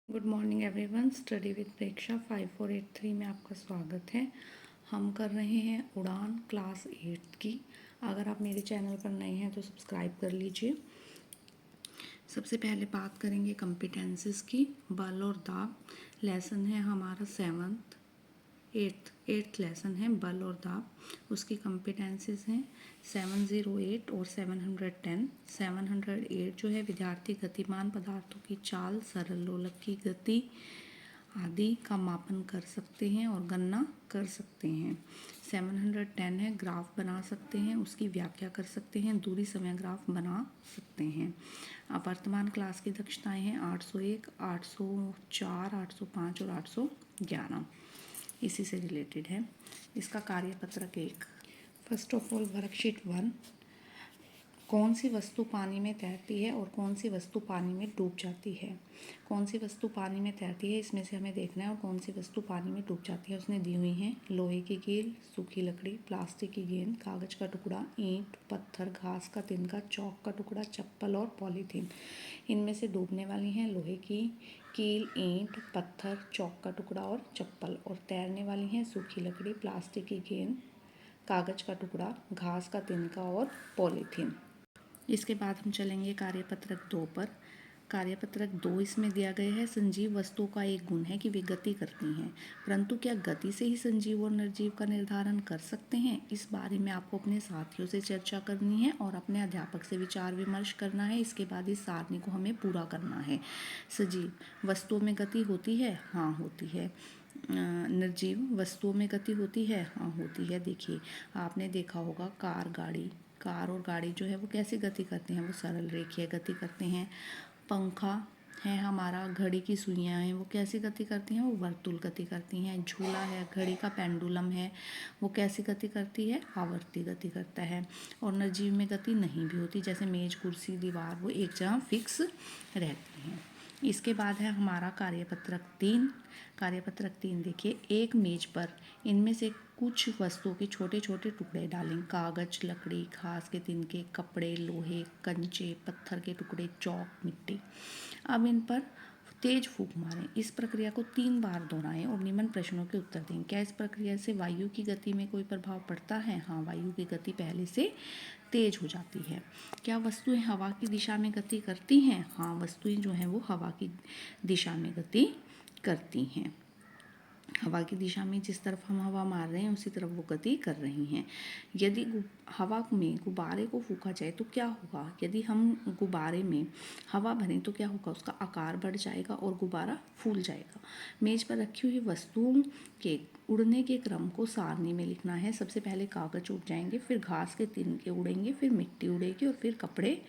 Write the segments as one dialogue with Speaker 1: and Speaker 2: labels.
Speaker 1: Good morning everyone. Study with Preksha 5483 में आपका स्वागत है। हम कर रहे हैं उड़ान क्लास 8 की। अगर आप मेरे चैनल पर नए हैं तो सब्सक्राइब कर लीजिए। सबसे पहले बात करेंगे कॉम्पिटेंसीज की। बल और दाब लेसन है हमारा एट्थ लेसन है बल और दाब। उसकी कॉम्पिटेंसीज हैं 708 और 710। 708 जो है विद्यार्थी गतिमान पदार्थों की चाल, सरल लोलक की गति आदि का मापन कर सकते हैं और गणना कर सकते हैं। 710 है ग्राफ बना सकते हैं, उसकी व्याख्या कर सकते हैं, दूरी समय ग्राफ बना सकते हैं। अब वर्तमान क्लास की दक्षताएं हैं 801, 804, 805 और 811। इसी से रिलेटेड है। इसका कार्यपत्रक 1। First of all worksheet 1। कौन सी वस्तु पानी में तैरती है और कौन सी वस्तु पानी में डूब जाती है। कौन सी वस्तु पानी में तैरती है इसमें से हमें देखना है, और कौन सी वस्तु पानी में डूब जाती है उसने दी हुई हैं। लोहे की कील, सूखी लकड़ी, प्लास्टिक की गेंद, कागज का टुकड़ा, ईंट, पत्थर, घास का तिनका, चौक का टुकड़ा, चप्पल और पॉलीथीन। इनमें से डूबने वाली हैं लोहे की कील, ईंट, पत्थर, चौक का टुकड़ा और चप्पल, और तैरने वाली हैं सूखी लकड़ी, प्लास्टिक की गेंद, कागज का टुकड़ा, घास का तिनका और पॉलीथीन। इसके बाद हम चलेंगे कार्यपत्रक 2 पर। कार्यपत्रक 2 इसमें दिया गया है संजीव वस्तुओं का एक गुण है कि वे गति करती हैं, परंतु क्या गति से ही संजीव और निर्जीव का निर्धारण कर सकते हैं। इस बारे में आपको अपने साथियों से चर्चा करनी है और अपने अध्यापक से विचार विमर्श करना है। इसके बाद इस सारणी को हमें पूरा करना है। सजीव वस्तुओं में गति होती है, हाँ होती है। निर्जीव वस्तुओं में गति होती है, हाँ होती है। देखिए आपने देखा होगा कार और गाड़ी जो है वो कैसे गति करते हैं, वो सरल रेखीय गति करते हैं। पंखा है हमारा, घड़ी की सुइयां हैं वो कैसे गति करती हैं, वो वर्तुल गति करती हैं। झूला है, घड़ी का पेंडुलम है, वो कैसी गति करती है, आवर्ती गति करता है। और निर्जीव में गति नहीं भी होती, जैसे मेज, कुर्सी, दीवार, वो एक जगह फिक्स रहती हैं। इसके बाद है हमारा कार्यपत्रक 3। कार्यपत्रक 3 देखिए, एक मेज पर इनमें से कुछ वस्तुओं के छोटे छोटे टुकड़े डालें। कागज, लकड़ी, घास के तिनके, कपड़े, लोहे, कंचे, पत्थर के टुकड़े, चौक, मिट्टी। अब इन पर तेज फूंक मारें। इस प्रक्रिया को 3 बार दोहराएं और निम्न प्रश्नों के उत्तर दें। क्या इस प्रक्रिया से वायु की गति में कोई प्रभाव पड़ता है। हाँ, वायु की गति पहले से तेज हो जाती है। क्या वस्तुएं हवा की दिशा में गति करती हैं। हाँ, वस्तुएं जो हैं वो हवा की दिशा में गति करती हैं। हवा की दिशा में जिस तरफ हम हवा मार रहे हैं उसी तरफ वो गति कर रही हैं। यदि हवा में गुब्बारे को फूंका जाए तो क्या होगा। यदि हम गुब्बारे में हवा भरें तो क्या होगा, उसका आकार बढ़ जाएगा और गुब्बारा फूल जाएगा। मेज पर रखी हुई वस्तुओं के उड़ने के क्रम को सारणी में लिखना है। सबसे पहले कागज उड़ जाएंगे, फिर घास के तिनके उड़ेंगे, फिर मिट्टी उड़ेगी और फिर कपड़े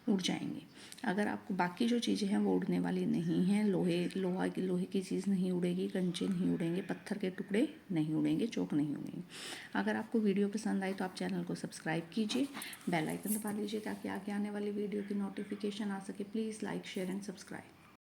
Speaker 1: उड़ जाएंगे। अगर आपको बाकी जो चीज़ें हैं वो उड़ने वाली नहीं हैं, लोहे की चीज़ नहीं उड़ेगी, कंचे नहीं उड़ेंगे, पत्थर के टुकड़े नहीं उड़ेंगे, चौक नहीं उड़ेंगे। अगर आपको वीडियो पसंद आई तो आप चैनल को सब्सक्राइब कीजिए, बेल आइकन दबा लीजिए ताकि आगे आने वाली वीडियो की नोटिफिकेशन आ सके। Please like, share and subscribe.